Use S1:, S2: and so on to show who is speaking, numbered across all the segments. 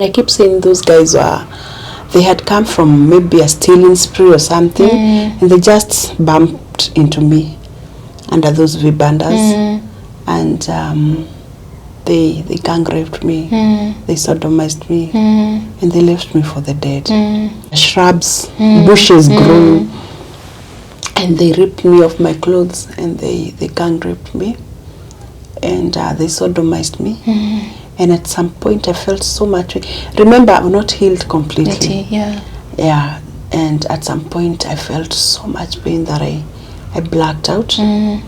S1: I keep saying those guys they had come from maybe a stealing spree or something, and they just bumped into me under those vibandas, and they gang raped me, they sodomized me, and they left me for the dead. Shrubs, bushes grew, and they ripped me off my clothes, and they gang raped me, and they sodomized me. And at some point I felt so much. Remember, I'm not healed completely. Yeah. And at some point I felt so much pain that I blacked out. And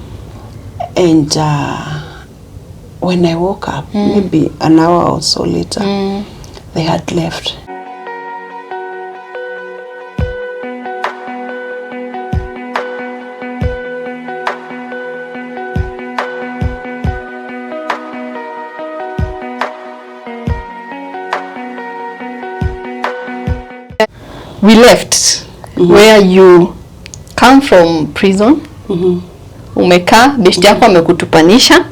S1: when I woke up, maybe an hour or so later, they had left.
S2: We left where you come from prison. Umeka, beshte yako amekutupanisha.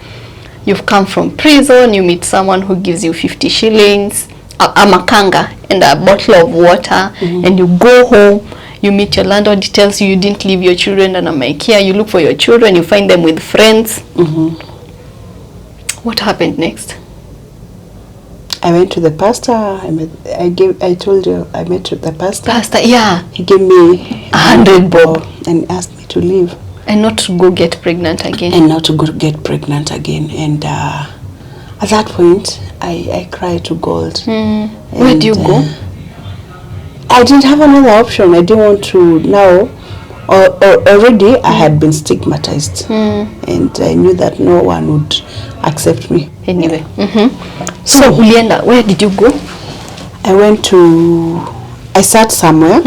S2: You've come from prison, you meet someone who gives you 50 shillings, a makanga and a bottle of water, and you go home, you meet your landlord, he tells you didn't leave your children and I'm here, you look for your children, you find them with friends. What happened next?
S1: I went to the pastor. I told you I met with the pastor.
S2: Yeah.
S1: He gave me
S2: 100 bob
S1: and asked me to leave.
S2: And not to go get pregnant again.
S1: And not to go get pregnant again. And at that point, I cried to God.
S2: Where do you go?
S1: I didn't have another option. I didn't want to now. Already I had been stigmatized, and I knew that no one would accept me
S2: anyway. So Ulienda, where did you go?
S1: I sat somewhere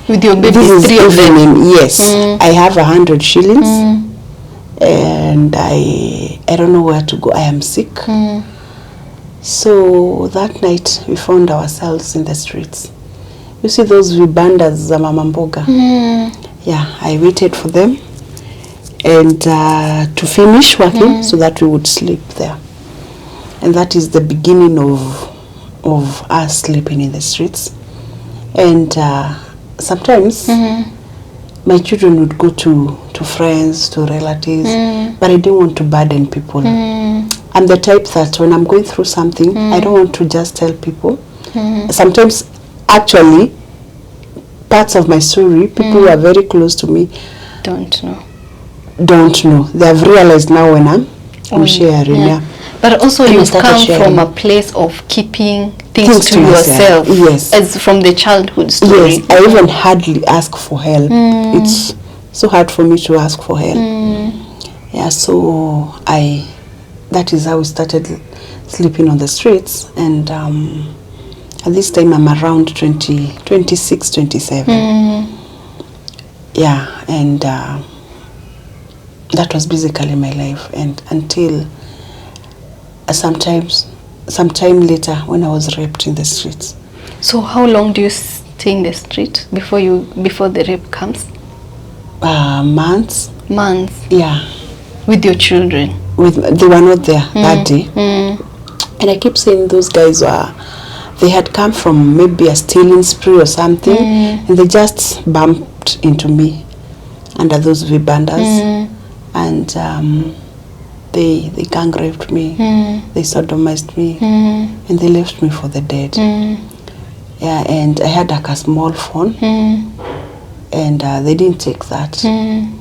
S2: with your baby.
S1: This
S2: three of them.
S1: Yes, I have 100 shillings, and I don't know where to go. I am sick. So that night we found ourselves in the streets. You see those vibandas za mama mboga. Yeah, I waited for them and to finish working so that we would sleep there. And that is the beginning of us sleeping in the streets. And sometimes my children would go to friends, to relatives, but I didn't want to burden people. I'm the type that when I'm going through something, I don't want to just tell people. Sometimes, actually, parts of my story, people who are very close to me don't know. They have realized now when I'm sharing. Yeah.
S2: But also you come from a place of keeping things to yourself.
S1: Yes.
S2: As from the childhood story.
S1: Yes. I even hardly ask for help. It's so hard for me to ask for help. Yeah. So that is how we started sleeping on the streets. And at this time I'm around 26, 27. Yeah, and that was basically my life, and until sometime later when I was raped in the streets.
S2: So how long do you stay in the street before the rape comes?
S1: Months. Yeah.
S2: With your children?
S1: They were not there that day. And I keep saying those guys they had come from maybe a stealing spree or something, and they just bumped into me under those vibandas, and they gang raped me, they sodomized me, and they left me for the dead. Yeah, and I had like a small phone, and they didn't take that. And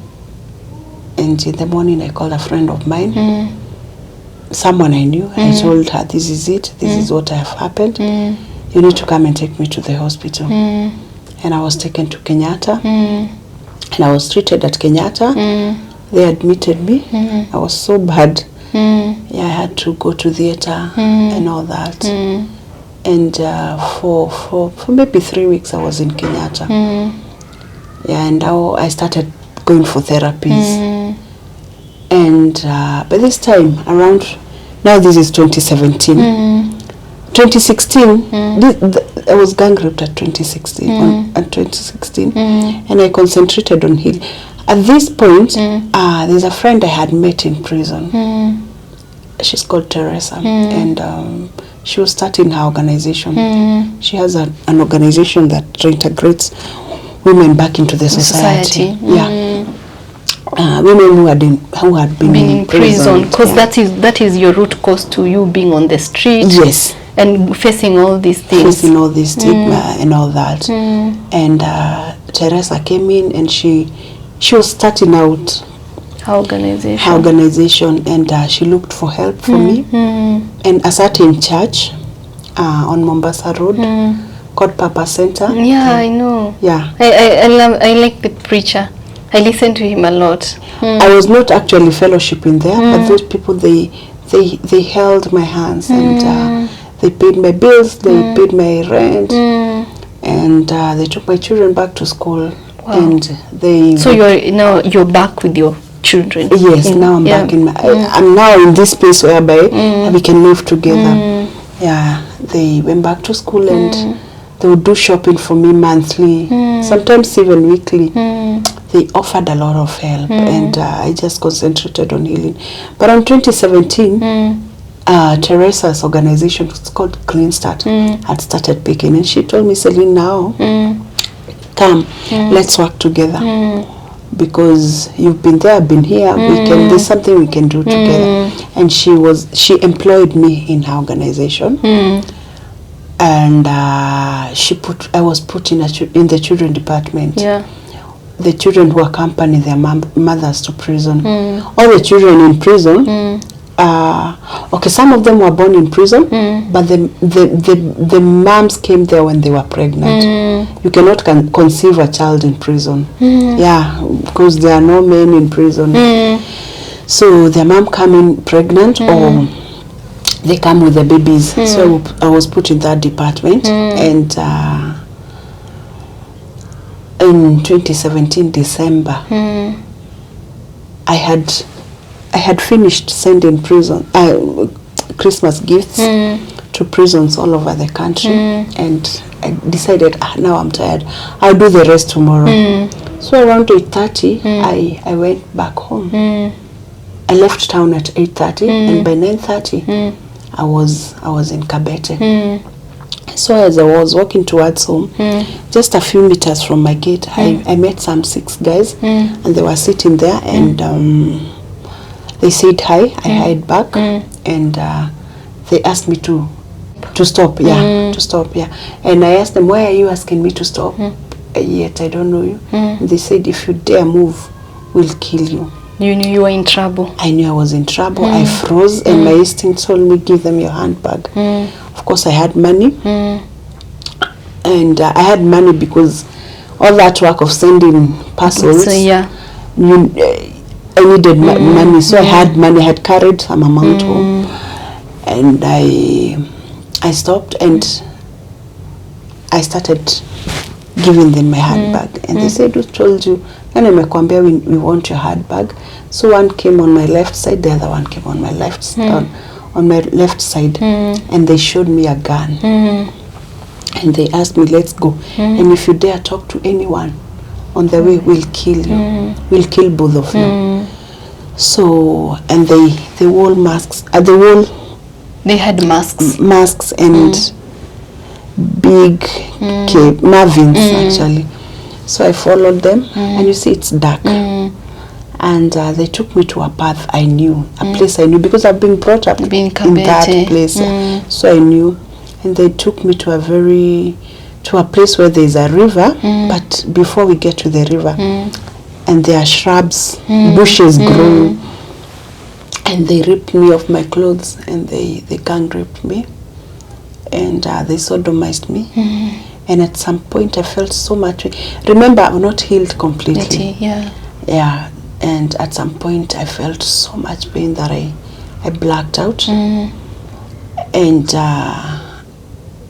S1: in the morning I called a friend of mine, someone I knew. I told her, this is it, this is what have happened, you need to come and take me to the hospital. And I was taken to Kenyatta, and I was treated at Kenyatta. They admitted me. I was so bad. Yeah, I had to go to theater and all that. And for maybe 3 weeks I was in Kenyatta. Yeah, and now I started going for therapies. And by this time, now this is 2017. 2016, I was gang raped at 2016, and I concentrated on healing. At this point, there's a friend I had met in prison. She's called Teresa, and she was starting her organization. She has an organization that reintegrates women back into the society. Yeah. Women who had been in prison.
S2: Because that is your root cause to you being on the street.
S1: Yes.
S2: And facing all these things.
S1: Facing all this stigma and all that. And Teresa came in, and she was starting out
S2: her organization,
S1: and she looked for help for me. And a certain church on Mombasa Road called Papa Center.
S2: Yeah, I know.
S1: Yeah.
S2: I like the preacher. I listen to him a lot.
S1: I was not actually fellowshipping there, but those people, they held my hands, and they paid my bills, they paid my rent, and they took my children back to school.
S2: Wow.
S1: And they.
S2: So you're back with your children.
S1: Yes, now I'm back in my. I'm now in this place whereby we can live together. Yeah, they went back to school, and they would do shopping for me monthly, sometimes even weekly. They offered a lot of help, and I just concentrated on healing. But in 2017, Teresa's organization, it's called Clean Start, had started picking, and she told me, Celine, now come, let's work together, because you've been there, I've been here. There's something we can do together. And she employed me in her organization, and I was put in the children department.
S2: Yeah.
S1: The children who accompany their mothers to prison. All the children in prison, okay, some of them were born in prison, but the moms came there when they were pregnant. You cannot conceive a child in prison. Yeah, because there are no men in prison. So their mom come in pregnant, or they come with the babies. So I was put in that department, and in 2017 December, I had finished sending Christmas gifts to prisons all over the country, and I decided, now I'm tired, I'll do the rest tomorrow. So around 8:30 I went back home. I left town at 8:30, and by 9:30 I was in Kabete. So as I was walking towards home, just a few meters from my gate, I met some 6 guys, and they were sitting there, and they said hi. I hied back, and they asked me to stop. To stop. And I asked them, why are you asking me to stop? Yet I don't know you. And they said, if you dare move, we'll kill you.
S2: You knew you were in trouble.
S1: I knew I was in trouble. I froze, and my instinct told me, give them your handbag. Of course, I had money, and I had money because all that work of sending parcels, I needed money, so I had money. I had carried some amount home, and I stopped, and I started giving them my handbag, and they said, who told you? And we want your handbag. So one came on my left side, the other one came on my left side. On my left side, and they showed me a gun, and they asked me, let's go, and if you dare talk to anyone on the way, we'll kill you. We'll kill both of you. So, and they wore masks.
S2: They had masks.
S1: Masks and big cape, Marvins actually. So I followed them, and you see it's dark. And they took me to a path I knew, a place I knew, because I've been brought up in that place. So I knew, and they took me to a place where there is a river, but before we get to the river, and there are shrubs, bushes growing, and they ripped me off my clothes, and they gang raped me, and they sodomized me. And at some point I felt so much. Remember, I'm not healed completely. Yeah. And at some point I felt so much pain that I blacked out. And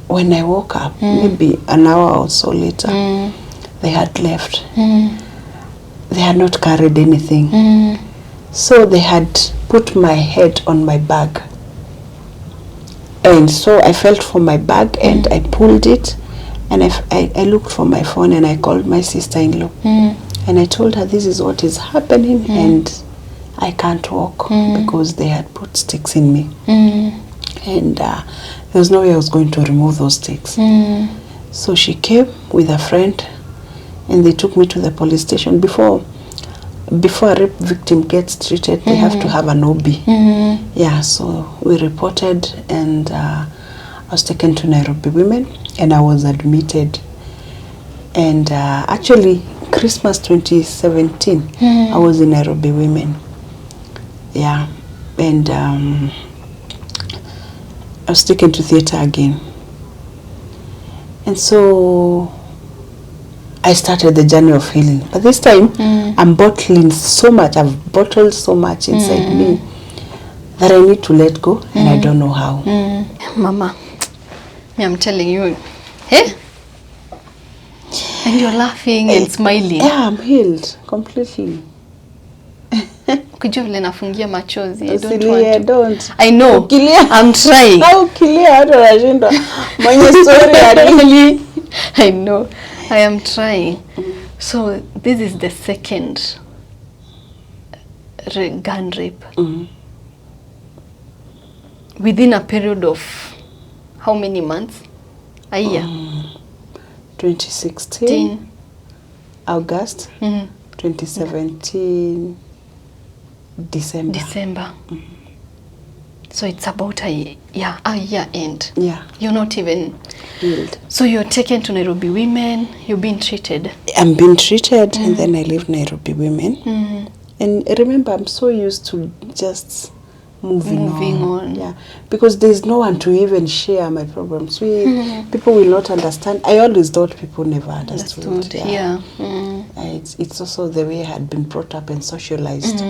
S1: when I woke up, maybe an hour or so later, they had left. They had not carried anything. So they had put my head on my bag. And so I felt for my bag, and I pulled it, and I looked for my phone, and I called my sister-in-law. And I told her, this is what is happening, and I can't walk because they had put sticks in me. And there was no way I was going to remove those sticks. So she came with a friend, and they took me to the police station. Before a rape victim gets treated, they have to have an OB. Yeah, so we reported, and I was taken to Nairobi Women, and I was admitted. And actually, Christmas 2017, I was in Nairobi Women. Yeah, and I was taken to theatre again. And so I started the journey of healing. But this time, I'm bottling so much. I've bottled so much inside me that I need to let go, and I don't know how.
S2: Mama, I'm telling you, hey? And you're laughing and smiling.
S1: Yeah, I'm healed completely.
S2: Kujua vile nafungia machozi. I don't
S1: Celine,
S2: want to.
S1: don't.
S2: I know.
S1: Ukilia.
S2: I'm trying.
S1: Ukilia hata unashindwa. Mwenye story hadi.
S2: I know. I am trying. So this is the second gun rape. Within a period of how many months? A year.
S1: 2016 August. 2017 December. So it's about a year end. Yeah. You're not even healed. So you're taken to Nairobi Women, you're being treated. I'm being treated, and then I leave Nairobi Women. And remember, I'm so used to just moving on. Yeah. Because there's no one to even share my problems. People will not understand. I always thought people never understood. It's also the way I had been brought up and socialized.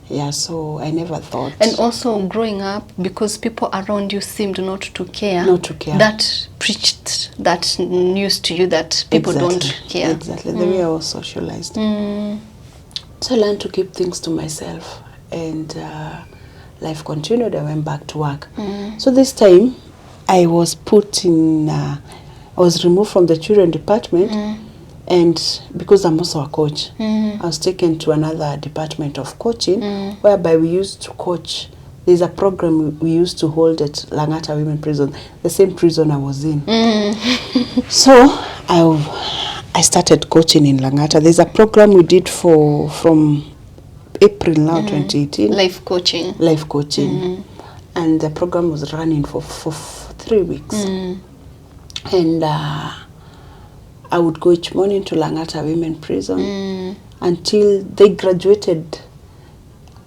S1: Yeah, so I never thought. And also growing up, because people around you seemed not to care. That preached that news to you that people don't care. Exactly, the way I was socialized. So I learned to keep things to myself, and life continued. I went back to work. So this time, I was put in, I was removed from the children department. And because I'm also a coach, I was taken to another department of coaching, whereby we used to coach. There's a program we used to hold at Langata Women Prison, the same prison I was in. So I started coaching in Langata. There's a program we did from April now, 2018. Life coaching. And the program was running for 3 weeks. And I would go each morning to Langata Women Prison until they graduated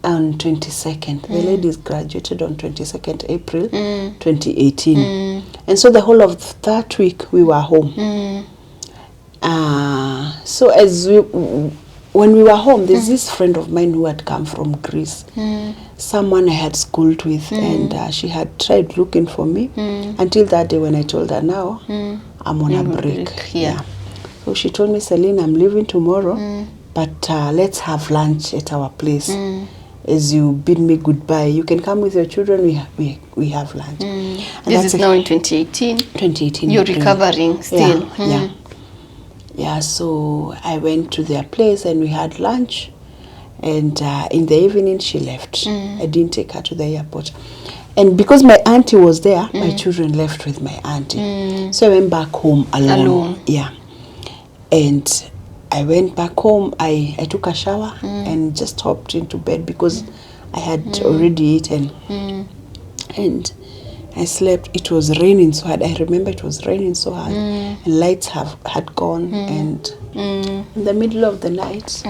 S1: on 22nd. The ladies graduated on 22nd April 2018. And so the whole of that week we were home. So when we were home, there's this friend of mine who had come from Greece. Someone I had schooled with, and she had tried looking for me until that day when I told her, now I'm on a break. Yeah. So she told me, Celine, I'm leaving tomorrow, but let's have lunch at our place. As you bid me goodbye, you can come with your children. We have lunch. And this is now in 2018. 2018. You're recovering still. Yeah. So I went to their place and we had lunch. And in the evening, she left. I didn't take her to the airport. And because my auntie was there, my children left with my auntie. So I went back home alone. Yeah. And I went back home. I took a shower and just hopped into bed because I had already eaten. And I slept. It was raining so hard. I remember it was raining so hard. And lights had gone. And in the middle of the night,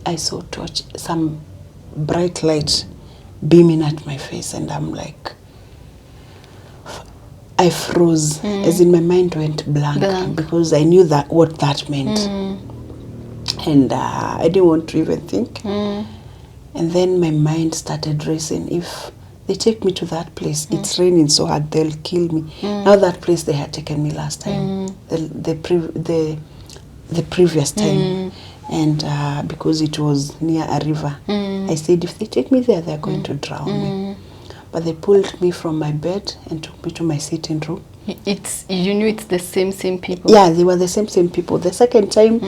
S1: I saw some bright light beaming at my face, and I'm like, I froze, as in my mind went blank. Because I knew what that meant. And I didn't want to even think. And then my mind started racing. If they take me to that place, it's raining so hard, they'll kill me. Now that place they had taken me last time, the previous time. And because it was near a river, I said, if they take me there, they're going to drown me. But they pulled me from my bed and took me to my sitting room. You knew it's the same people? Yeah, they were the same people. The second time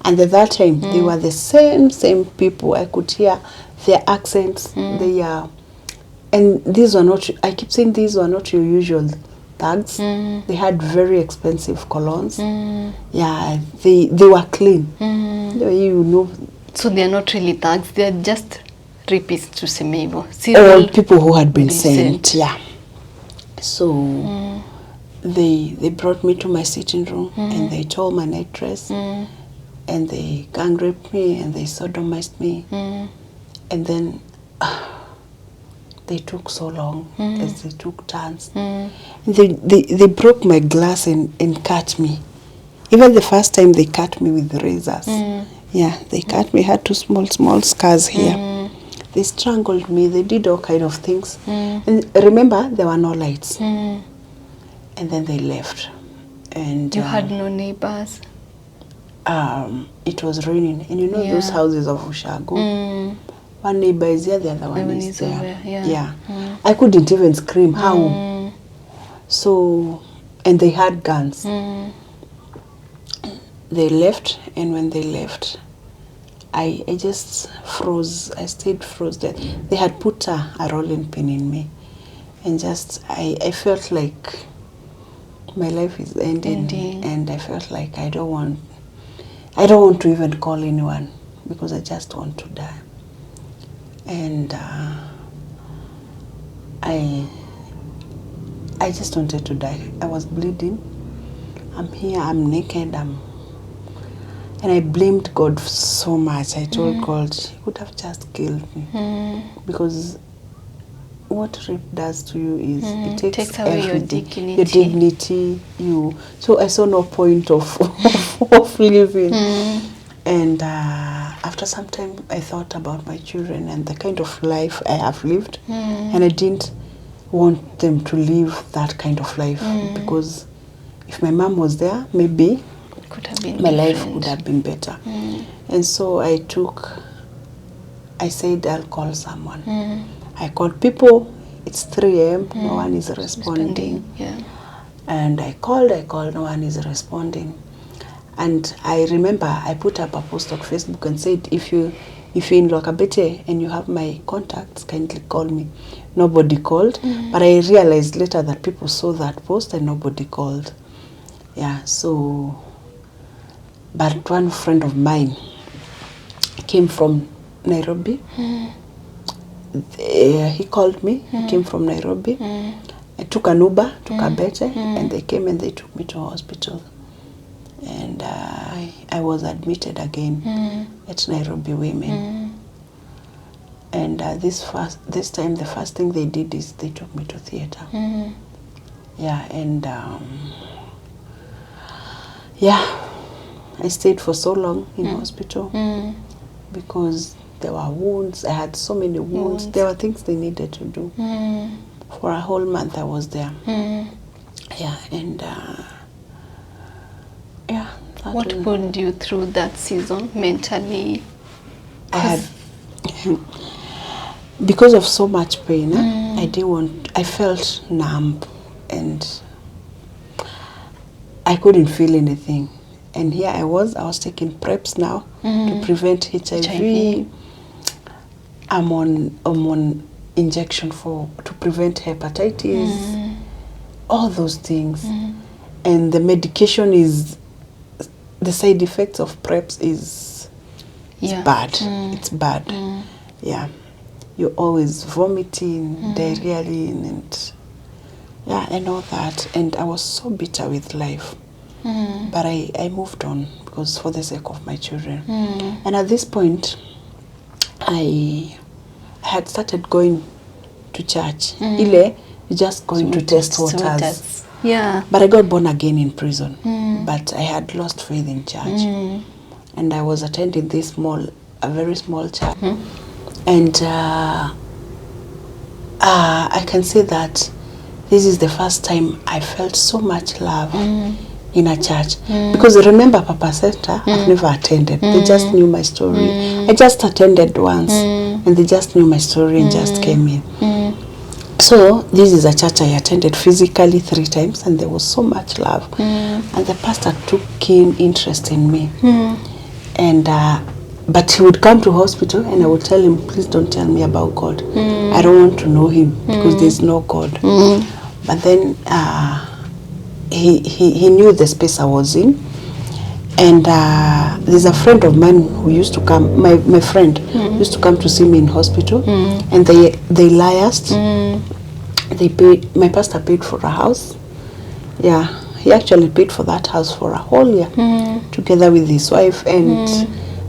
S1: and the third time, they were the same people. I could hear their accents, And these were not, I keep saying these were not your usual thugs. They had very expensive colognes. Yeah, they were clean. You know.
S2: So they are not really thugs, they are just rapists, tuseme hivyo.
S1: All people who had been sent. Yeah. So they brought me to my sitting room and they tore my night dress and they gang raped me and they sodomized me. And then they took so long as they took turns. They broke my glass and cut me. Even the first time they cut me with razors. Yeah, they cut me, had two small scars here. They strangled me, they did all kind of things. And remember, there were no lights. And then they left. And
S2: you had no neighbors?
S1: It was raining. And you know those houses of Ushago? One neighbor is here, the other one is there.
S2: Over, yeah.
S1: I couldn't even scream. How? So, and they had guns. They left, and when they left, I just froze. I stayed froze there. They had put a rolling pin in me, and just I felt like my life is ending, and I felt like I don't want to even call anyone because I just want to die. And I just wanted to die. I was bleeding. I'm here. I'm naked. And I blamed God so much. I told God, he would have just killed me. Because what rape does to you is it takes away everything. Your dignity. So I saw no point of living. And after some time, I thought about my children and the kind of life I have lived. And I didn't want them to live that kind of life. Because if my mom was there, maybe my life would have been better. And so I said I'll call someone. I called people. It's 3 a.m. No one is responding. And I called, no one is responding. And I remember I put up a post on Facebook and said, if you're in Lokabete and you have my contacts, kindly call me. Nobody called. But I realized later that people saw that post and nobody called. Yeah, so... But one friend of mine came from Nairobi. He called me. He came from Nairobi. I took an Uber to Kabete, and they came and they took me to a hospital. And I was admitted again at Nairobi Women. And this time, the first thing they did is they took me to theater. Yeah, and I stayed for so long in hospital because there were wounds. I had so many wounds. There were things they needed to do. For a whole month I was there. Yeah, and
S2: what pulled you through that season mentally?
S1: Because of so much pain, I felt numb and I couldn't feel anything. And here I was taking preps now to prevent HIV. I'm on injection to prevent hepatitis, all those things. And the medication is, the side effects of preps is bad. It's bad. Yeah. You're always vomiting, diarrheaing, and all that. And I was so bitter with life. But I moved on because for the sake of my children. And at this point, I had started going to church. Just going to test waters.
S2: Yeah.
S1: But I got born again in prison. But I had lost faith in church. And I was attending a very small church. And I can say that this is the first time I felt so much love in a church. Because remember Papa Center, I've never attended. They just knew my story. I just attended once and they just knew my story and just came in. So this is a church I attended physically 3 times and there was so much love. And the pastor took keen interest in me. And but he would come to hospital and I would tell him, please don't tell me about God. I don't want to know him because there's no God. But then he knew the space I was in. And there's a friend of mine who used to come, my friend used to come to see me in hospital, and they liaised. They paid, my pastor paid for a house. Yeah, he actually paid for that house for a whole year, together with his wife, and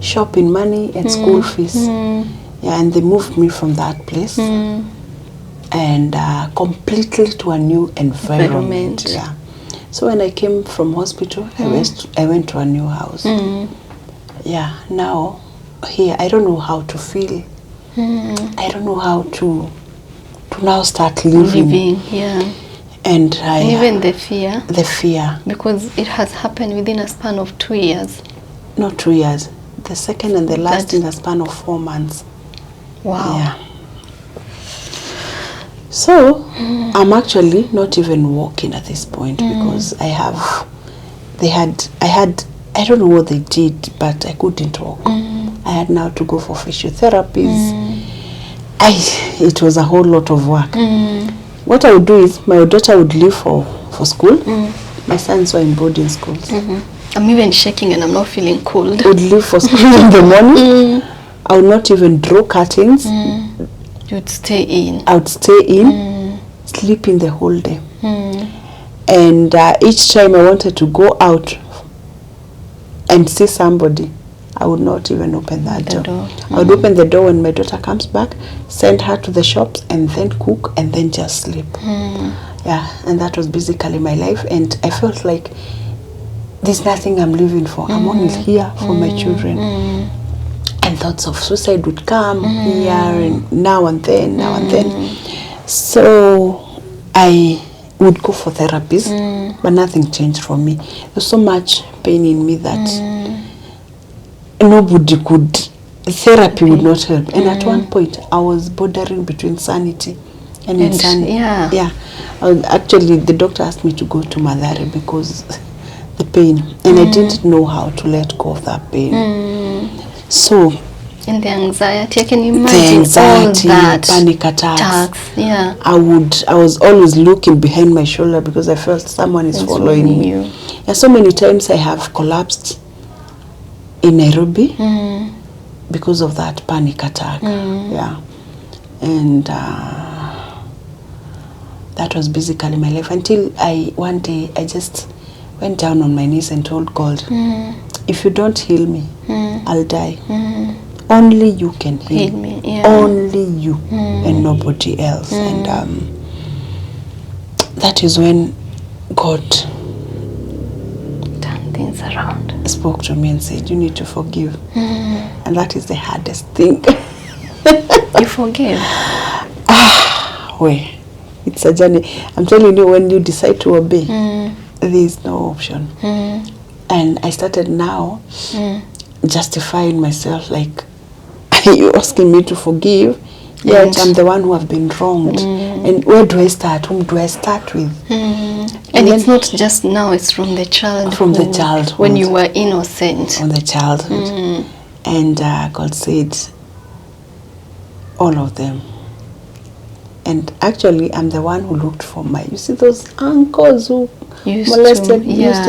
S1: shopping money and school fees. Yeah, and they moved me from that place and completely to a new environment. Yeah. So when I came from hospital, I went to a new house. Yeah, now here I don't know how to feel. I don't know how to now start living. Yeah. And
S2: even the fear.
S1: The fear.
S2: Because it has happened within a span of 2 years.
S1: Not 2 years. The second and the last in a span of 4 months.
S2: Wow.
S1: Yeah. So I'm actually not even walking at this point because I don't know what they did, but I couldn't walk. I had now to go for physiotherapies. It was a whole lot of work. What I would do is my daughter would leave for school. My sons were in boarding schools.
S2: I'm even shaking and I'm not feeling cold.
S1: Would leave for school in the morning. I would not even draw curtains.
S2: You'd stay in.
S1: I would stay in, sleeping the whole day. And each time I wanted to go out and see somebody, I would not even open that door. I would open the door when my daughter comes back, send her to the shops, and then cook, and then just sleep. Yeah, and that was basically my life. And I felt like there's nothing I'm living for. I'm only here for my children. And thoughts of suicide would come here and now and then. So I would go for therapies, but nothing changed for me. There's so much pain in me that nobody could, therapy would not help. And at one point, I was bordering between sanity and insanity. Yeah. Actually, the doctor asked me to go to Madhare because the pain, and I didn't know how to let go of that pain. So,
S2: and the anxiety, I can imagine
S1: anxiety,
S2: all that.
S1: Panic attacks.
S2: Yeah.
S1: I was always looking behind my shoulder because I felt someone is following me. Yeah, so many times I have collapsed in Nairobi because of that panic attack. Yeah. And that was basically my life until one day I just went down on my knees and told God, if you don't heal me, I'll die. Only you can heal
S2: me. Yeah.
S1: Only you and nobody else. And that is when God
S2: turned things around,
S1: spoke to me and said, you need to forgive. And that is the hardest thing.
S2: You forgive?
S1: Wait, it's a journey. I'm telling you, when you decide to obey, there is no option. And I started now justifying myself, like, you're asking me to forgive, yet I'm the one who have been wronged. And where do I start? Whom do I start with?
S2: And it's not just now, it's from the childhood.
S1: From the childhood.
S2: When you were innocent.
S1: From the childhood. And God said, all of them. And actually, I'm the one who looked for you see those uncles who used to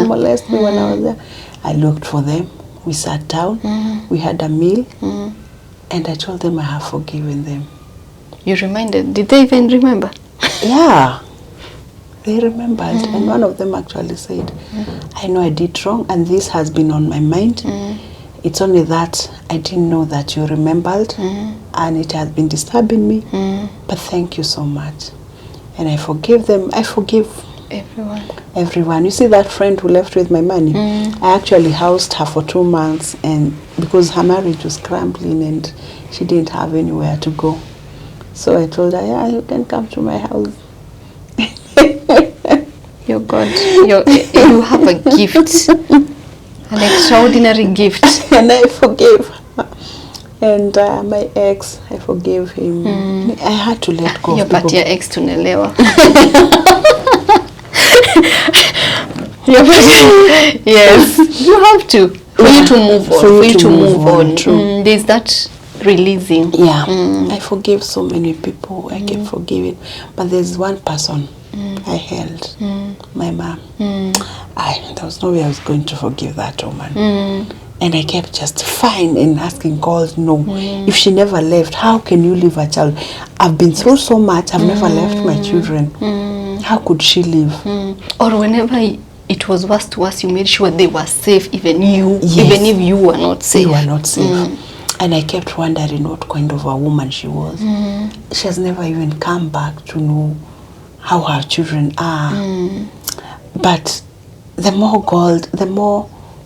S1: molest me when I was there? I looked for them. We sat down. We had a meal. And I told them I have forgiven them.
S2: You reminded? Did they even remember?
S1: Yeah. They remembered. And one of them actually said, I know I did wrong and this has been on my mind. It's only that I didn't know that you remembered and it has been disturbing me. But thank you so much. And I forgive them. I forgive everyone. You see that friend who left with my money? I actually housed her for 2 months, and because her marriage was crumbling and she didn't have anywhere to go. So I told her, yeah, you can come to my house.
S2: Your God, you have a gift, an extraordinary gift.
S1: And I forgave her. And my ex, I forgave him. I had to let go.
S2: Your ex tunelewa.
S1: Yes,
S2: you have to. For you to move on.
S1: For you to move on. True.
S2: There's that releasing.
S1: Yeah. I forgive so many people. I keep forgiving. But there's one person I held, my mom. There was no way I was going to forgive that woman. And I kept justifying and asking God, no, if she never left, how can you leave a child? I've been through so much, I've never left my children. How could she leave?
S2: Or whenever it was worse to us, you made sure they were safe, even you,
S1: Yes.
S2: even if you were not safe.
S1: You were not safe. And I kept wondering what kind of a woman she was. She has never even come back to know how her children are. But the more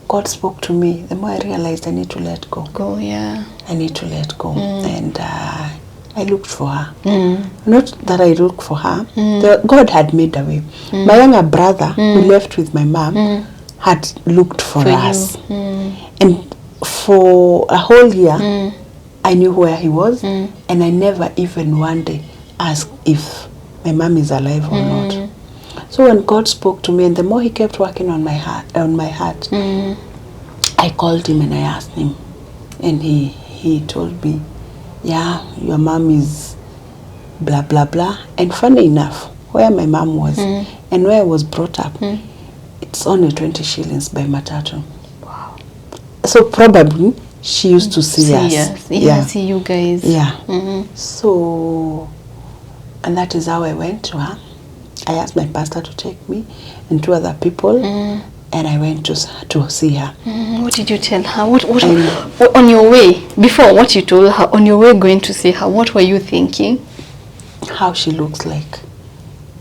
S1: God spoke to me, the more I realized I need to let go. I need to let go. And I looked for her. Not that I looked for her. God had made a way. My younger brother, who left with my mom, had looked for us. And for a whole year, I knew where he was. And I never even one day asked if my mom is alive or not. So when God spoke to me, and the more he kept working on my heart, I called him and I asked him, and he told me, yeah, your mom is blah blah blah. And funny enough, where my mom was and where I was brought up, it's only 20 shillings by matatu.
S2: Wow.
S1: So probably she used to see us.
S2: Yeah, see you guys.
S1: Yeah. So, and that is how I went to her. I asked my pastor to take me and 2 other people, and I went to see her.
S2: What did you tell her? What on your way, before what you told her, on your way going to see her, what were you thinking?
S1: How she looks like.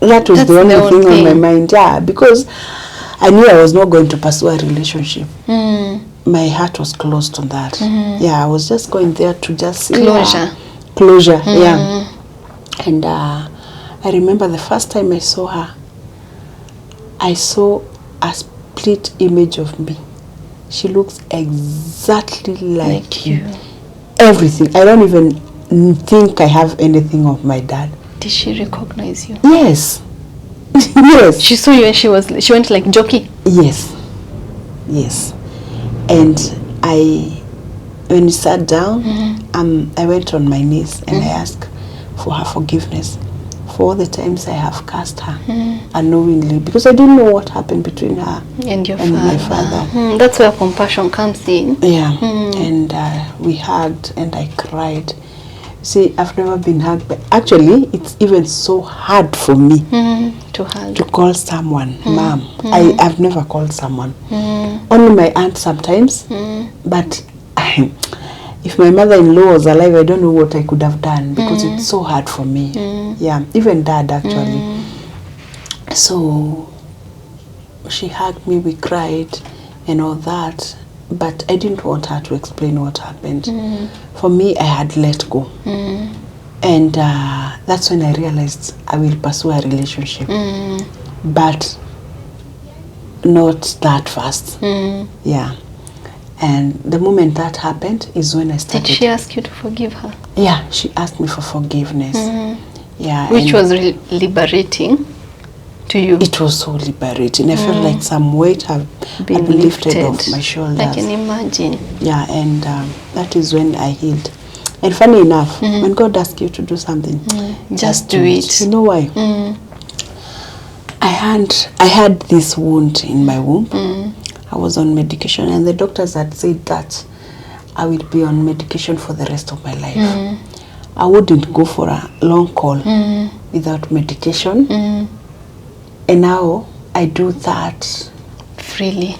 S1: That was the only thing on my mind, because I knew I was not going to pursue a relationship. My heart was closed on that. Yeah, I was just going there to just see closure. Yeah. And I remember the first time I saw her, I saw a split image of me. She looks exactly like you. Everything. I don't even think I have anything of my dad.
S2: Did she recognize you?
S1: Yes. Yes.
S2: She saw you and she went like NJOKI.
S1: Yes. Yes. And when we sat down, I went on my knees and I asked for her forgiveness for all the times I have cursed her unknowingly, because I didn't know what happened between her
S2: and
S1: my father.
S2: That's where compassion comes in.
S1: Yeah. And we hugged and I cried. See, I've never been hugged, but actually it's even so hard for me
S2: to hug,
S1: to call someone mom. I've never called someone. Only my aunt sometimes, but if my mother-in-law was alive, I don't know what I could have done, because it's so hard for me. Yeah, even dad actually. So she hugged me, we cried and all that, but I didn't want her to explain what happened. For me, I had let go. And that's when I realized I will pursue a relationship. But not that fast. Yeah. And the moment that happened is when I started.
S2: Did she ask you to forgive her?
S1: Yeah, she asked me for forgiveness. Yeah.
S2: Which was liberating to you?
S1: It was so liberating. I felt like some weight had been lifted off my shoulders.
S2: I can imagine.
S1: Yeah, and that is when I healed. And funny enough, when God asks you to do something,
S2: just do it.
S1: You know why? I had this wound in my womb. I was on medication, and the doctors had said that I will be on medication for the rest of my life. I wouldn't go for a long call without medication. And now I do that freely.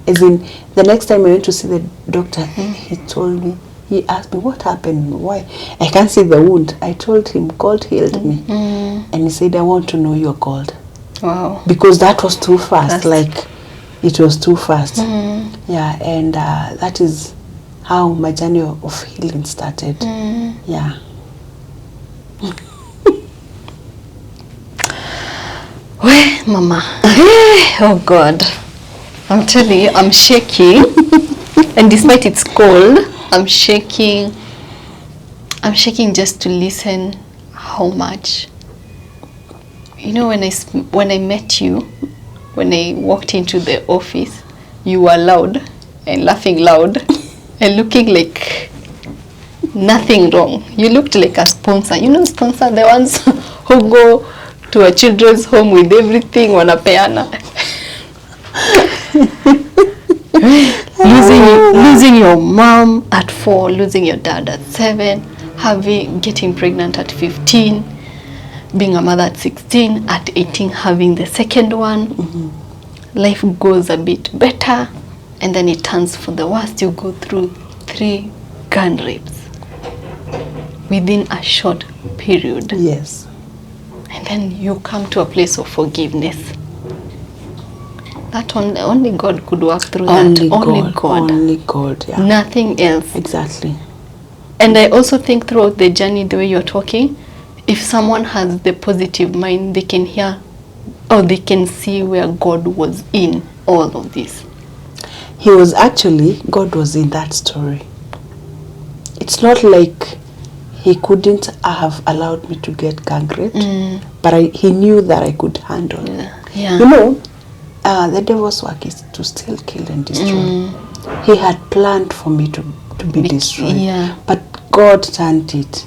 S1: As in, the next time I went to see the doctor, he asked me, what happened? Why? I can't see the wound. I told him, God healed me. And he said, I want to know your God.
S2: Wow.
S1: Because that was too fast. Like, it was too fast. Yeah, and that is how my journey of healing started. Yeah.
S2: Well, Mama. Oh God. I'm telling you, I'm shaking. And despite it's cold, I'm shaking. I'm shaking just to listen how much. You know, when I met you, when I walked into the office, you were loud. and laughing loud and looking like nothing wrong. You looked like a sponsor. You know sponsor, the ones who go to a children's home with everything wanapeana. losing your mom at 4, losing your dad at 7, getting pregnant at 15, being a mother at 16, at 18 having the second one. Life goes a bit better, and then it turns for the worst. You go through 3 gun rapes within a short period.
S1: Yes.
S2: And then you come to a place of forgiveness. That only God could work through that.
S1: Only God, yeah.
S2: Nothing else.
S1: Exactly.
S2: And I also think throughout the journey, the way you're talking, if someone has the positive mind, they can hear or they can see where God was in all of this.
S1: God was in that story. It's not like he couldn't have allowed me to get gang raped, but he knew that I could handle.
S2: Yeah.
S1: You know, the devil's work is to steal, kill, and destroy. He had planned for me to be destroyed, but God turned it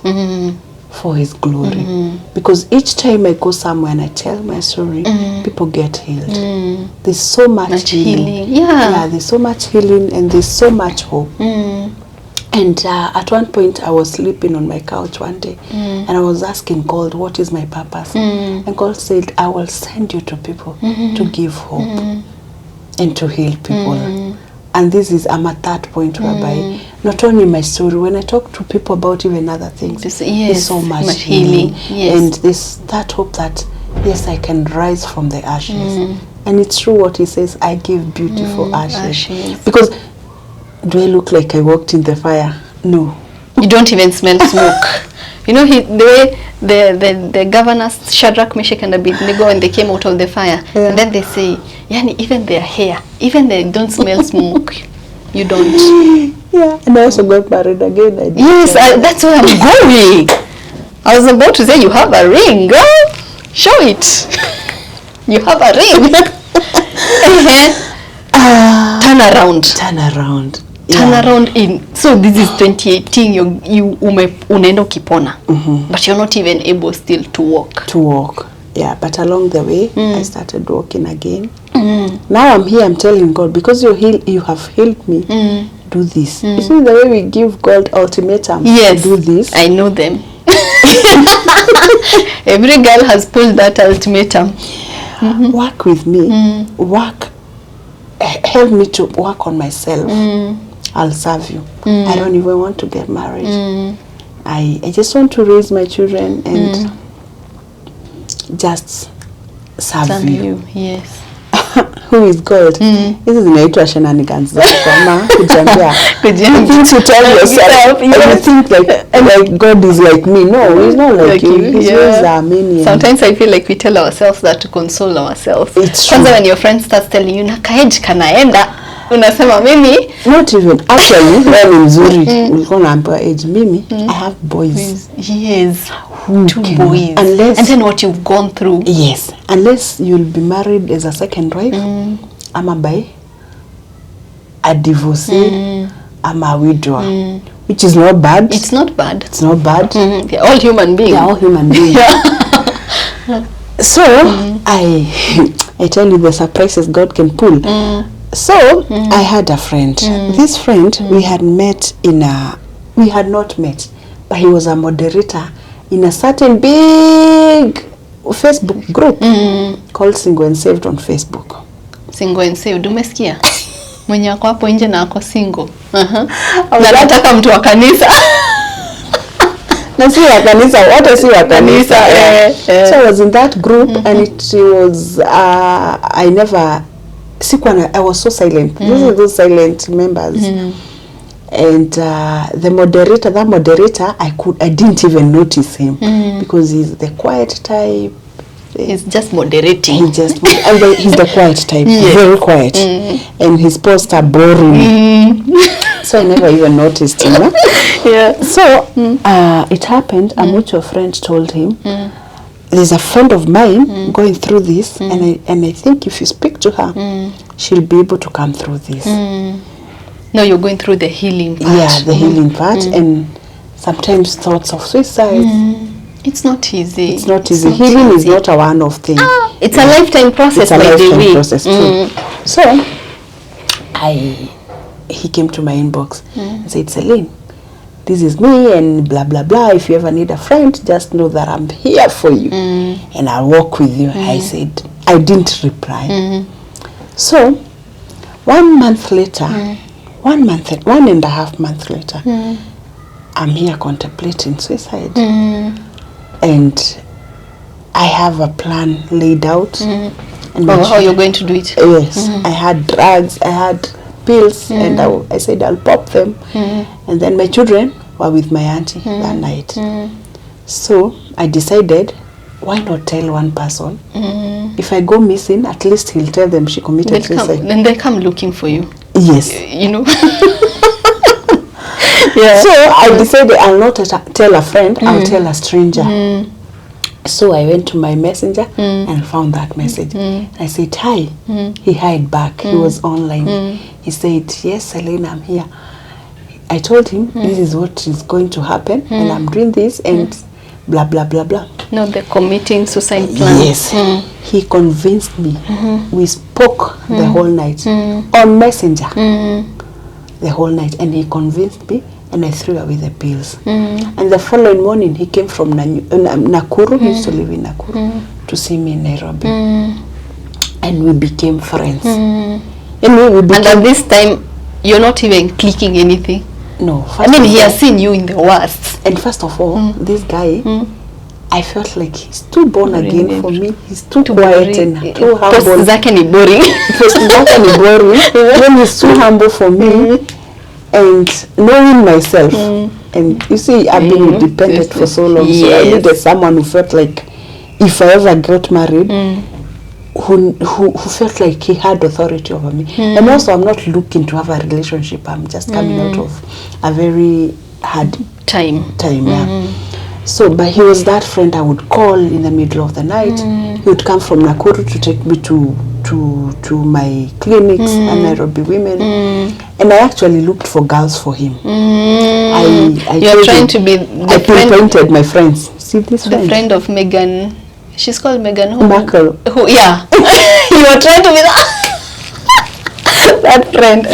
S1: for his glory. Because each time I go somewhere and I tell my story, people get healed. There's so much healing. Yeah, there's so much healing and there's so much hope. And at one point I was sleeping on my couch one day and I was asking God, what is my purpose? And God said, I will send you to people to give hope and to heal people. And I'm at that point whereby not only my story, when I talk to people about even other things, there's so much healing. And there's that hope that, yes, I can rise from the ashes. And it's true what he says, I give beautiful ashes. Because do I look like I walked in the fire? No.
S2: You don't even smell smoke. You know, the way the governors, Shadrach, Meshach, and Abednego, when they came out of the fire, and then they say, yani, even their hair, even they don't smell smoke. You don't.
S1: Yeah, and I also got married again.
S2: Yes, that's where I'm going. I was about to say, you have a ring, girl. Show it. You have a ring. Turn around. Turn around in. So this is 2018. Unaenda ukipona, but you're not even able still to walk.
S1: Yeah, but along the way, I started walking again. Now I'm here. I'm telling God, because you have healed me. Do this. You see the way we give God ultimatum.
S2: Yes,
S1: do this.
S2: I know them. Every girl has pulled that ultimatum.
S1: Work with me. Help me to work on myself. I'll serve you. I don't even want to get married. I just want to raise my children and just serve you.
S2: Yes.
S1: Who is God? This is inaitwa shenanigans za kama kujambia. Things you tell yourself, you think like God is like me. No, he's not like you. His ways are many.
S2: Sometimes I feel like we tell ourselves that to console ourselves.
S1: It's true.
S2: Kwanza when your friend starts telling you, na kaeji kanaenda, unasema mimi.
S1: Not even. Actually, wewe ni mzuri. Ulikuwa unaambiwa age mimi. I have boys.
S2: Yes. 2 boys. And then what you've gone through.
S1: Yes. Unless you'll be married as a second wife, ama by a divorcee, ama a widower. Which is not bad.
S2: It's not bad.
S1: It's not bad.
S2: They're all human beings.
S1: They're all human beings. So, I tell you the surprises God can pull. So, I had a friend. This friend, we had not met, but he was a moderator in a certain big Facebook group called Single and Saved on Facebook.
S2: Single and Saved, umesikia? Mwenye ako hapo nje na ako single. Na nataka mtu wa kanisa.
S1: Na si wa kanisa, wote si wa kanisa. So I was in that group and it was, I was so silent. These are those silent members. And that moderator, I didn't even notice him because he's the quiet type.
S2: He's just moderating.
S1: He's the quiet type, very quiet, and his posts are boring. So I never even noticed him.
S2: Yeah.
S1: So it happened. A mutual friend told him, "There's a friend of mine going through this, and I think if you speak to her, she'll be able to come through this."
S2: Now you're going through the healing part.
S1: Yeah, the healing part, and sometimes thoughts of suicide.
S2: It's not easy.
S1: It's not easy. Healing is not a one-off thing.
S2: It's a lifetime process.
S1: It's a
S2: by the
S1: lifetime
S2: way.
S1: process too. So he came to my inbox and said, Celine, this is me and blah blah blah. If you ever need a friend, just know that I'm here for you and I'll walk with you. I said, I didn't reply. So 1 month later, 1.5 months later, I'm here contemplating suicide. And I have a plan laid out. And
S2: how you're going to do it?
S1: Yes, I had drugs, I had pills, and I said I'll pop them. And then my children were with my auntie that night. So I decided, why not tell one person? If I go missing, at least he'll tell them she committed suicide.
S2: Then they come looking for you.
S1: Yes.
S2: You know.
S1: Yeah. So I decided I'll not tell a friend, I'll tell a stranger. So I went to my messenger and found that message. I said, hi. He hired back. He was online. He said, yes, Celine, I'm here. I told him, this is what is going to happen, and I'm doing this, and blah, blah, blah, blah.
S2: No, the committing suicide plan.
S1: Yes. He convinced me. We spoke the whole night on messenger. The whole night, and he convinced me, and I threw away the pills. And the following morning, he came from Nakuru. He used to live in Nakuru to see me in Nairobi, and we became friends. And
S2: at this time, you're not even clicking anything.
S1: No,
S2: I mean, he has seen you in the worst.
S1: And first of all, this guy, I felt like he's too born again for me. He's too quiet and too humble.
S2: Post zake ni boring.
S1: When he's too humble for me, and knowing myself, and you see, I've been independent for so long, so I needed someone who felt like, if I ever got married, who felt like he had authority over me. And also, I'm not looking to have a relationship. I'm just coming out of a very hard time. Yeah. So, but he was that friend I would call in the middle of the night. He would come from Nakuru to take me to my clinics and Nairobi women. And I actually looked for girls for him.
S2: You're trying to be
S1: I pinpointed my friends. See this friend?
S2: The friend of Meghan. She's called Meghan
S1: Markle.
S2: Who? Yeah. You were trying to be that friend.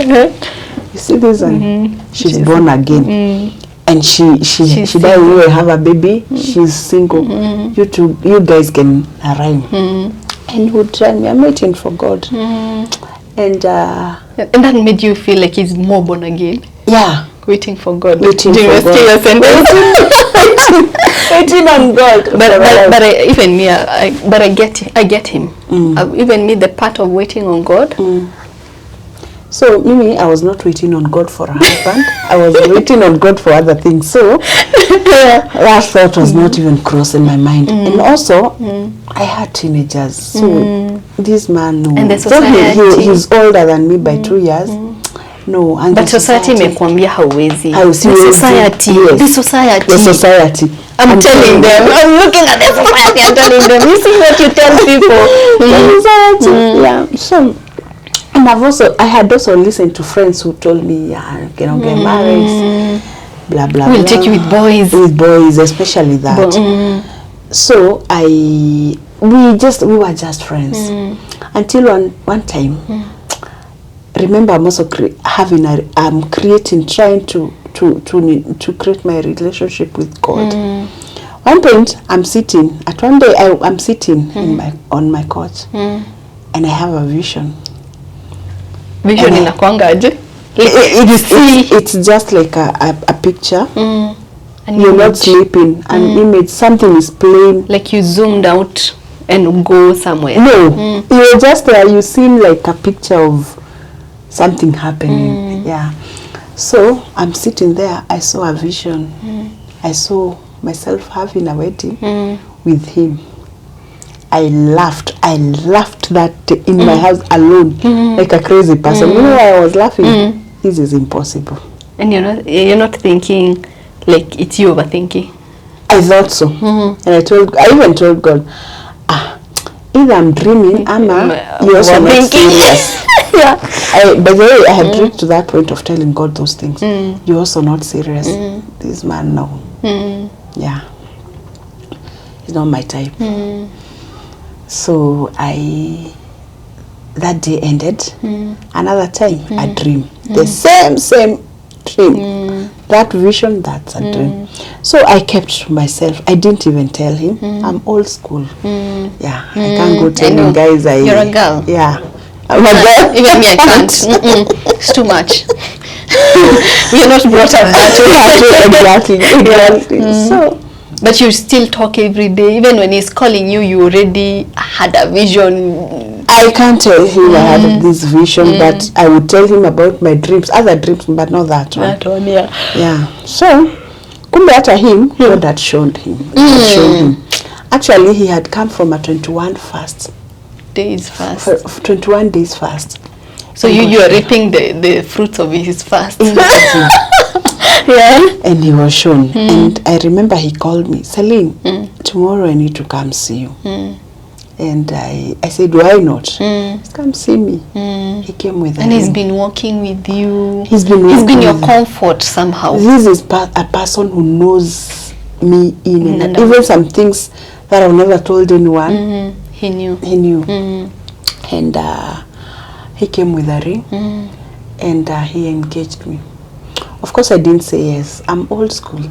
S1: You see this one? She's born again. And she doesn't even have a baby. She's single. You guys can rhyme. And would tell me, I'm waiting for God. And
S2: that made you feel like he's more born again.
S1: Yeah.
S2: Waiting for God.
S1: Waiting for God. Waiting on God.
S2: But even me, I get him. Even me, the part of waiting on God.
S1: So Mimi, I was not waiting on God for a husband. I was waiting on God for other things. So that thought was not even crossing my mind. And also, I had teenagers. So this man, no.
S2: And the society.
S1: He's older than me by 2 years. No, and
S2: but society imekwambia hauwezi.
S1: Society. Yes.
S2: The society. I'm telling them. I'm looking at the society. I'm telling them. You see what you tell people.
S1: The society. Yeah. So, and I had also listened to friends who told me, yeah, you know, get married, blah blah.
S2: We'll take you with boys.
S1: With boys, especially that. So we were just friends until one time. Remember, I'm also trying to create my relationship with God. One point, I'm sitting on my couch, and I have a vision.
S2: Vision inakwangaje?
S1: It's just like a picture. And you're not sleeping. An image, something is playing.
S2: Like you zoomed out and go somewhere.
S1: No, you're just there. You seem like a picture of something happening. Yeah. So I'm sitting there. I saw a vision. I saw myself having a wedding with him. I laughed that day in my house alone, like a crazy person. You know why I was laughing? This is impossible.
S2: And you're not thinking like it's you overthinking.
S1: I thought so. And I even told God, either I'm dreaming, you're also not serious.
S2: Yeah.
S1: I by the way, I had reached to that point of telling God those things. You're also not serious. This man, no. Yeah. He's not my type. So that day ended. Another time, a dream. The same dream. That vision, that's a dream. So I kept to myself. I didn't even tell him. I'm old school. Yeah, I can't go telling guys.
S2: You're a girl.
S1: Yeah. I'm a girl.
S2: Even me, I can't. It's too much. We are not brought up that way.
S1: Exactly. So,
S2: but you still talk every day. Even when he's calling you, you already had a vision.
S1: I can't tell him I had this vision, but I would tell him about my dreams, other dreams, but not that one.
S2: That one, yeah.
S1: Yeah. So, kumbe hata him, God had shown him. Shown him. Actually, he had come from a 21
S2: days fast.
S1: 21 days fast.
S2: So you are reaping the fruits of his fast. Yeah.
S1: And he was shown. And I remember he called me, Celine, tomorrow I need to come see you. And I said, why not? Come see me. He came with
S2: and he's been walking with you.
S1: He's been
S2: your comfort somehow.
S1: This is a person who knows me in and even some things that I've never told anyone.
S2: He knew.
S1: And he came with a ring and he engaged me. Of course I didn't say yes. I'm old school.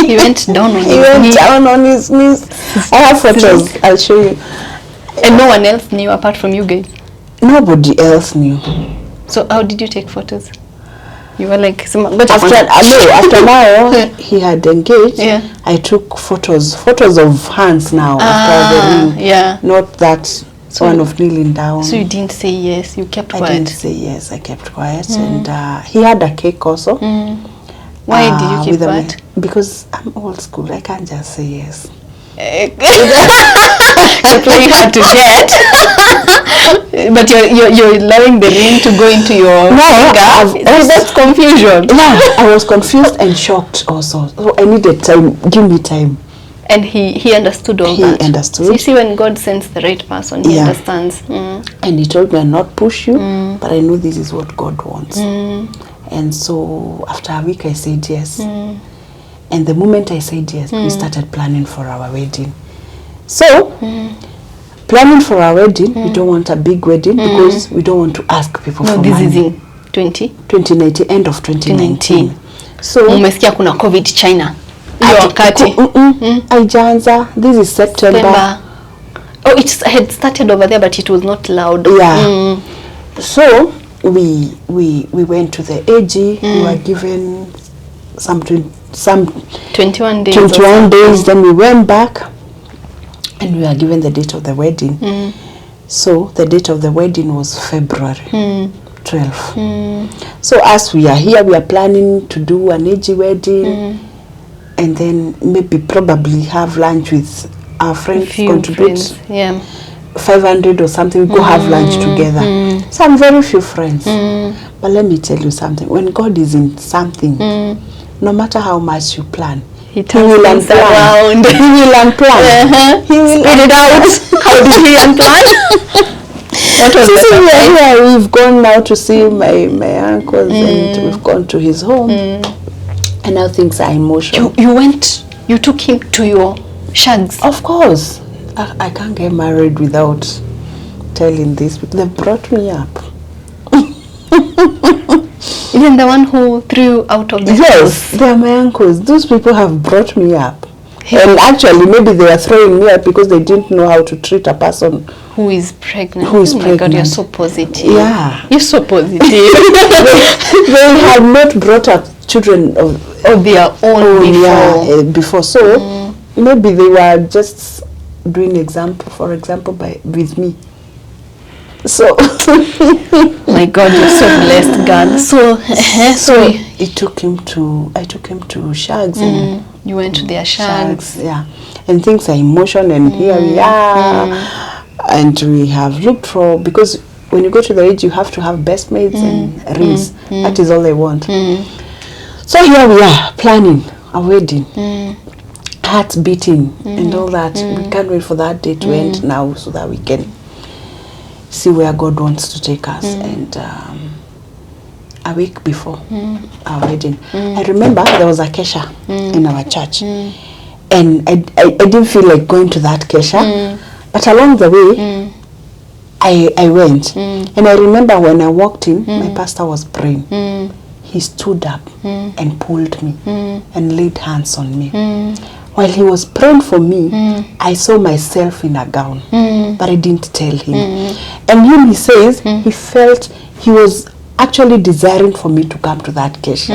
S2: He went down on his knees.
S1: He went down on his knees. I have photos. I'll show you.
S2: And no one else knew apart from you guys?
S1: Nobody else knew.
S2: So how did you take photos? You were like, but
S1: after now he had engaged. Yeah. I took photos of hands now after the ring.
S2: Yeah.
S1: Not that one of kneeling down.
S2: So you didn't say yes. You kept quiet.
S1: I didn't say yes. I kept quiet, and he had a cake also.
S2: Why did you keep quiet?
S1: Because I'm old school. I can't just say yes.
S2: You're playing hard to get. But you're allowing the ring to go into your finger. That's confusion.
S1: Yeah, I was confused and shocked also. So I needed time. Give me time.
S2: And he understood all that.
S1: He understood.
S2: So you see, when God sends the right person, he understands.
S1: And he told me I'll not push you, but I know this is what God wants. And so after a week I said yes. And the moment I said yes, we started planning for our wedding. So, planning for our wedding, we don't want a big wedding because we don't want to ask people for money.
S2: This is in
S1: 2019, end of 2019. So,
S2: umesikia kuna COVID China. Hiyo wakati.
S1: Aijanza, this is September.
S2: Oh, it had started over there, but it was not loud.
S1: Yeah. So, we went to the AG. We were given some
S2: 21 days.
S1: 21 days. Then we went back, and we were given the date of the wedding. So the date of the wedding was February 12. So as we are here, we are planning to do an AG wedding, and then probably have lunch with our friends. Contribute 500 or something. Go have lunch together. Some very few friends. But let me tell you something. When God is in something, no matter how much you plan,
S2: He will unplan.
S1: He will unplan. He will
S2: spit it out. How did he unplan? What was
S1: that? We've gone now to see my uncles, and we've gone to his home, and now things are emotional.
S2: You took him to your shags?
S1: Of course. I can't get married without telling this. They brought me up.
S2: Even the one who threw you out of the house?
S1: Yes, they are my uncles. Those people have brought me up. And actually, maybe they are throwing me up because they didn't know how to treat a person
S2: who is pregnant.
S1: Oh
S2: my God, you're so positive.
S1: Yeah.
S2: You're so positive.
S1: They have not brought up children of
S2: their own
S1: before. So maybe they were just doing for example, with me. So
S2: my God, you're so blessed, God. So
S1: I took him to shags. And
S2: you went to their shags.
S1: Yeah, and things are emotional, and here we are, and we have looked for, because when you go to the age, you have to have best maids and rings. That is all they want. So here we are planning a wedding. Hearts beating and all that. We can't wait for that day to end now so that we can see where God wants to take us. And a week before our wedding, I remember there was a kesha in our church, and I didn't feel like going to that kesha, but along the way I went, and I remember when I walked in, my pastor was praying. He stood up and pulled me and laid hands on me. While he was praying for me, I saw myself in a gown, but I didn't tell him. And him, he says, he felt he was actually desiring for me to come to that kesha.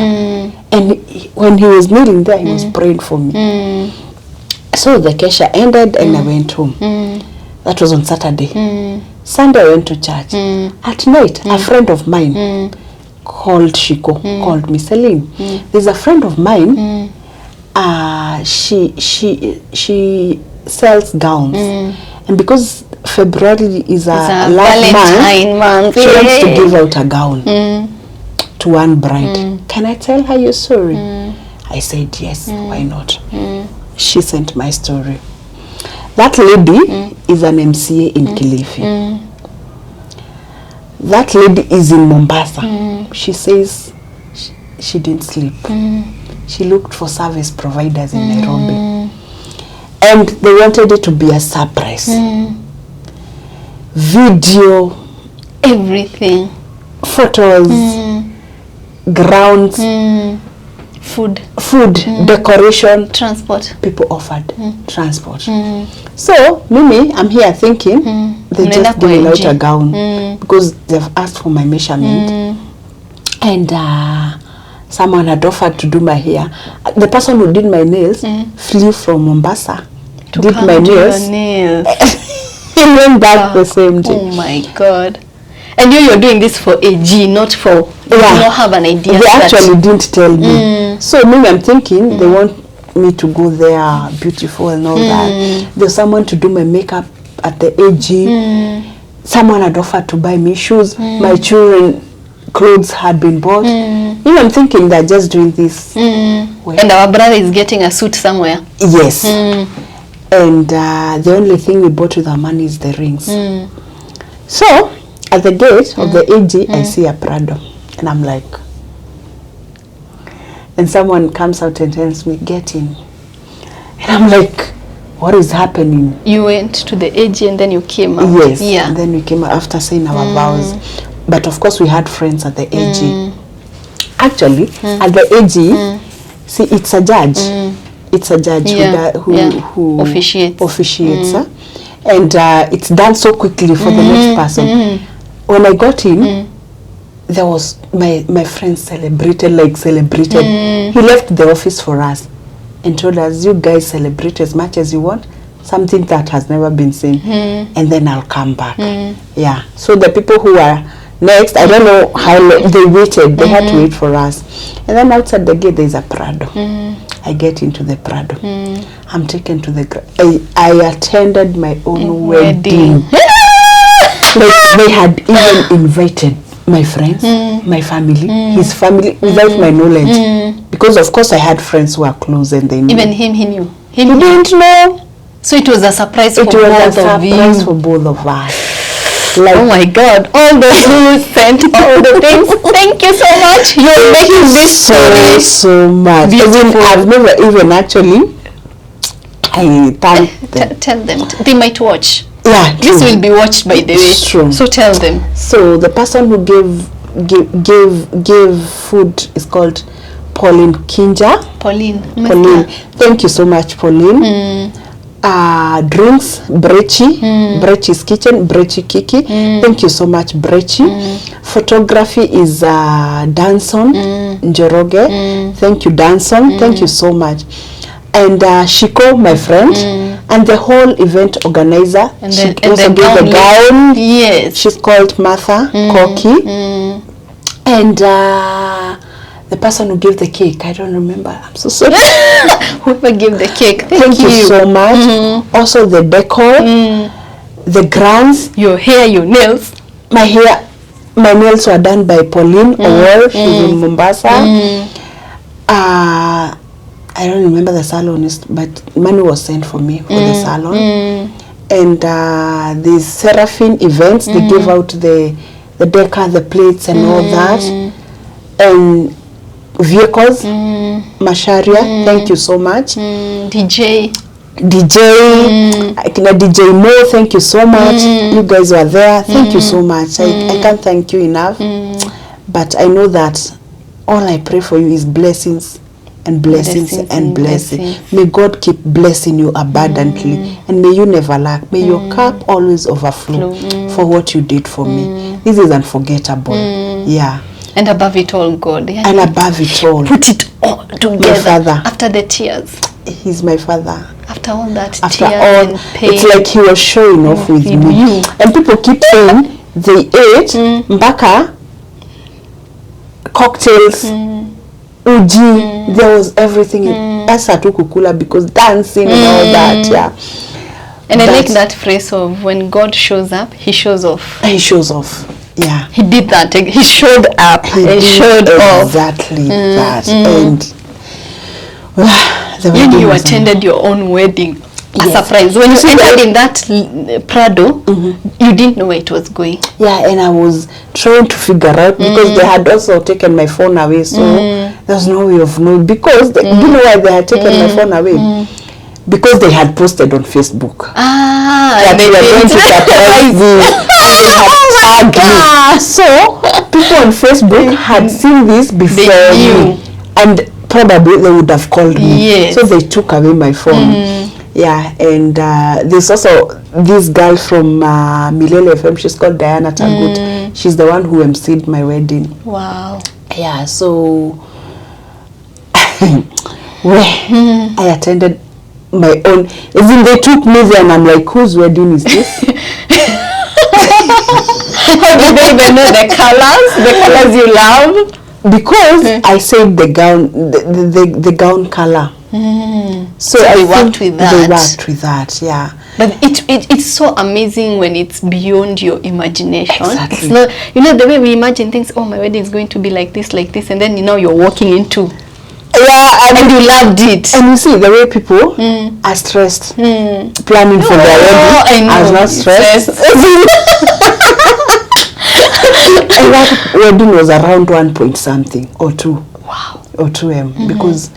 S1: And when he was kneeling there, he was praying for me. So the kesha ended and I went home. That was on Saturday. Sunday I went to church. At night, a friend of mine called Shiko, called me, Celine. There's a friend of mine, she sells gowns. And because February is a last month, she wants to give out a gown to one bride. Can I tell her your story? I said yes, why not? She sent my story. That lady is an MCA in Kilifi. That lady is in Mombasa. She says she didn't sleep. She looked for service providers in Nairobi. And they wanted it to be a surprise. Video,
S2: everything,
S1: photos, grounds,
S2: food,
S1: decoration,
S2: transport.
S1: People offered transport. So Mimi, I'm here thinking they just gave out a gown because they've asked for my measurement, and someone had offered to do my hair. The person who did my nails flew from Mombasa to did my nails. He went back the same day.
S2: Oh my God. And you're doing this for AG, not for, you don't have an idea.
S1: They actually didn't tell me. So maybe I'm thinking they want me to go there, beautiful and all that. There's someone to do my makeup at the AG. Someone had offered to buy me shoes. My children clothes had been bought. Maybe I'm thinking they're just doing this.
S2: And our brother is getting a suit somewhere.
S1: Yes. And the only thing we bought with our money is the rings. So at the gate of the AG, I see a Prado, and I'm like, and someone comes out and tells me, get in. And I'm like, what is happening?
S2: You went to the AG and then you came out.
S1: Yes,
S2: yeah.
S1: And then we came out after saying our vows. But of course we had friends at the AG. Actually, at the AG, see, it's a judge. It's a judge who officiates. And it's done so quickly for the next person. When I got in, there was my friend celebrated. He left the office for us and told us, you guys celebrate as much as you want, something that has never been seen, and then I'll come back. Yeah. So the people who are next, I don't know how long they waited. They had to wait for us. And then outside the gate, there's a Prado. I get into the Prado. I'm taken to the... I attended my own wedding. Like, they had even invited my friends, my family, his family, without my knowledge. Because of course I had friends who are close and they knew.
S2: Even him, he knew.
S1: He didn't know.
S2: So it was a surprise for both of you.
S1: It was a surprise for both of us.
S2: Like, oh my God, all the news sent, all the things. Thank you so much. You're making this story
S1: so much.
S2: beautiful.
S1: I've never even actually, I thank them.
S2: Tell them. They might watch.
S1: Yeah,
S2: this will be watched by the way.
S1: True.
S2: So tell them.
S1: So the person who gave food is called Pauline Kinja.
S2: Pauline.
S1: Thank you so much, Pauline. Drinks, Brechi. Brechi's Kitchen, Brechi Kiki. Thank you so much, Brechi. Photography is Danson Njoroge. Thank you, Danson. Thank you so much. And Shiko, my friend, and the whole event organizer.
S2: And
S1: she
S2: also
S1: gave the gown.
S2: Yes.
S1: She's called Martha Koki. And the person who gave the cake, I don't remember. I'm so sorry.
S2: Whoever gave the cake.
S1: Thank you so much. Also the decor, the grants,
S2: your hair, your nails.
S1: My nails were done by Pauline Owol. She's in Mombasa. I don't remember the salonist, but money was sent for me for the salon. and these Seraphim events, they give out the deca, the plates and all that, and vehicles, Masharia, thank you so much.
S2: DJ,
S1: DJ Mo, thank you so much. You guys were there, thank you so much. I can't thank you enough, but I know that all I pray for you is blessings and blessings and blessings. May God keep blessing you abundantly, and may you never lack. May your cup always overflow for what you did for me. This is unforgettable. Yeah.
S2: And above it all, God. Yeah.
S1: And above it all,
S2: put it all together.
S1: My father.
S2: After the tears.
S1: He's my father.
S2: After all that
S1: After
S2: tears
S1: all,
S2: and pain.
S1: it's like he was showing off with me. And people keep saying they ate mbaka, cocktails, uji, there was everything. Asa tu kukula because dancing and all that, yeah.
S2: And I like that phrase of when God shows up, he shows off.
S1: He shows off. Yeah.
S2: He did that. He showed up. He showed off.
S1: Exactly that. And
S2: when you attended your own wedding, a surprise. When you entered in that Prado, you didn't know where it was going.
S1: Yeah, and I was trying to figure out because they had also taken my phone away, so there was no way of knowing. Because do you know why they had taken my phone away? Because they had posted on Facebook. That they were going to surprise me. They had tagged me. So people on Facebook had seen this before me, and probably they would have called me.
S2: Yes.
S1: So they took away my phone. Yeah, and there's also this girl from Milele FM. She's called Diana Tagut. She's the one who emceed my wedding.
S2: Wow.
S1: Yeah, so I attended my own. As in, they took me there, and I'm like, whose wedding is this?
S2: How did they even know the colors? The colors you love?
S1: Because I said the gown color. So
S2: they worked with that.
S1: They worked with that, yeah.
S2: But it's so amazing when it's beyond your imagination.
S1: Exactly.
S2: It's not, the way we imagine things. Oh, my wedding is going to be like this, and then you're walking into.
S1: Yeah,
S2: and you loved it.
S1: And you see the way people are stressed, planning for their wedding. I was not stressed. And that wedding was around 1 point something or 2.
S2: Wow.
S1: Or 2M because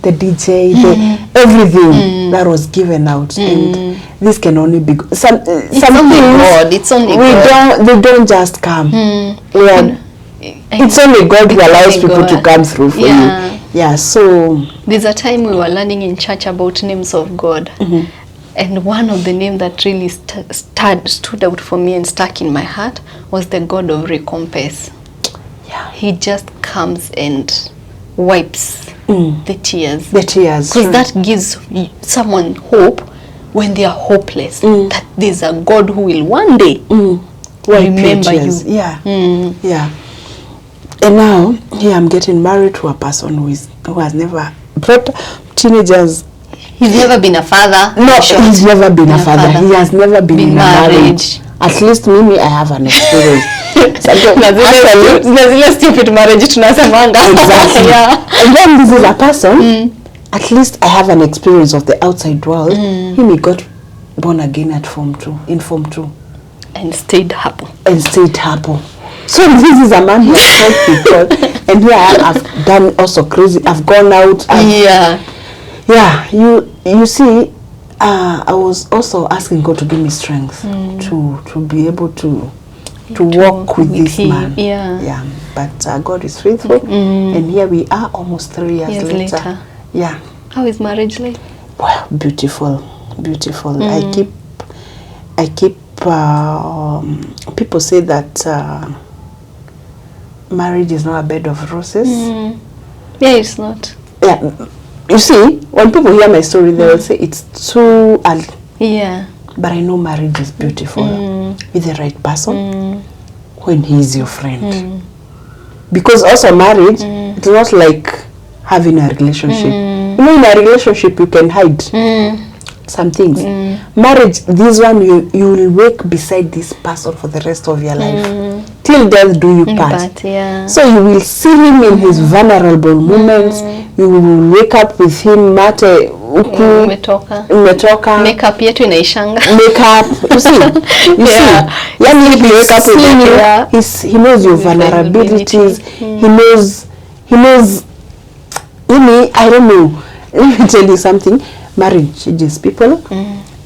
S1: the DJ, everything that was given out, and this can only be some things.
S2: It's only God.
S1: They don't just come. It's only God who allows people to come through for you. Yeah. So
S2: there's a time we were learning in church about names of God. And one of the names that really stood out for me and stuck in my heart was the God of recompense.
S1: Yeah.
S2: He just comes and wipes the tears.
S1: The tears.
S2: Because that gives someone hope when they are hopeless. That there's a God who will one day remember you.
S1: Yeah. Yeah. And now, here I'm getting married to a person who has never brought teenagers.
S2: He's never been a father.
S1: No, he's never been a father. He has never been in a marriage. At least me, I have an experience.
S2: Stupid marriage.
S1: Exactly.
S2: Yeah.
S1: And then this is a person, at least I have an experience of the outside world. He got born again at in Form 2.
S2: And stayed happy.
S1: So this is a man who has helped people. And here I've done also crazy. I've gone out. Yeah, you see, I was also asking God to give me strength to be able to walk with this man. Yeah. But God is faithful, and here we are, almost 3 years later. Yeah.
S2: How is marriage like?
S1: Well, beautiful. I keep. People say that marriage is not a bed of roses.
S2: Yeah, it's not.
S1: Yeah. You see, when people hear my story, they will say it's too early.
S2: Yeah.
S1: But I know marriage is beautiful with the right person when he is your friend. Because also marriage, it's not like having a relationship. In a relationship, you can hide. some things. Marriage, this one, you will wake beside this person for the rest of your life. Till death do you part.
S2: But, yeah.
S1: So you will see him in his vulnerable moments. You will wake up with him, mate huku umetoka,
S2: makeup yetu inaishanga,
S1: makeup, you see, yani he wake up with you, he knows your vulnerabilities, he knows I don't know, let me tell you something, marriage changes people.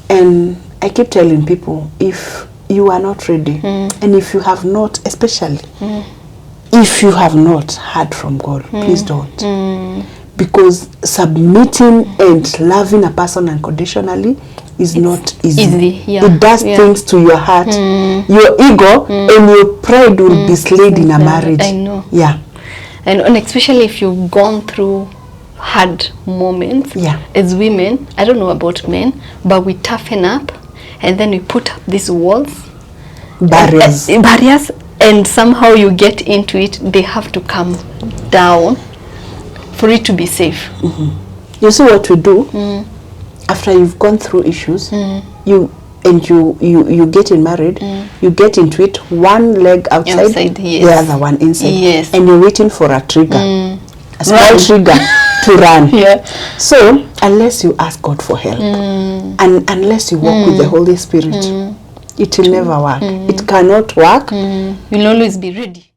S1: And I keep telling people, if you are not ready, and if you have not, especially if you have not heard from God, please don't. Because submitting and loving a person unconditionally is not easy. Yeah. It does things to your heart, your ego, and your pride will be slayed in a marriage.
S2: I know.
S1: Yeah.
S2: And especially if you've gone through hard moments. As women, I don't know about men, but we toughen up, and then we put up these walls, barriers, and somehow you get into it. They have to come down for it to be safe.
S1: You see what we do after you've gone through issues, you get in married, you get into it, one leg outside, the other one inside, and you're waiting for a trigger, a small trigger to run. So unless you ask God for help, and unless you walk with the Holy Spirit, it will never work. It cannot work.
S2: You'll always be ready.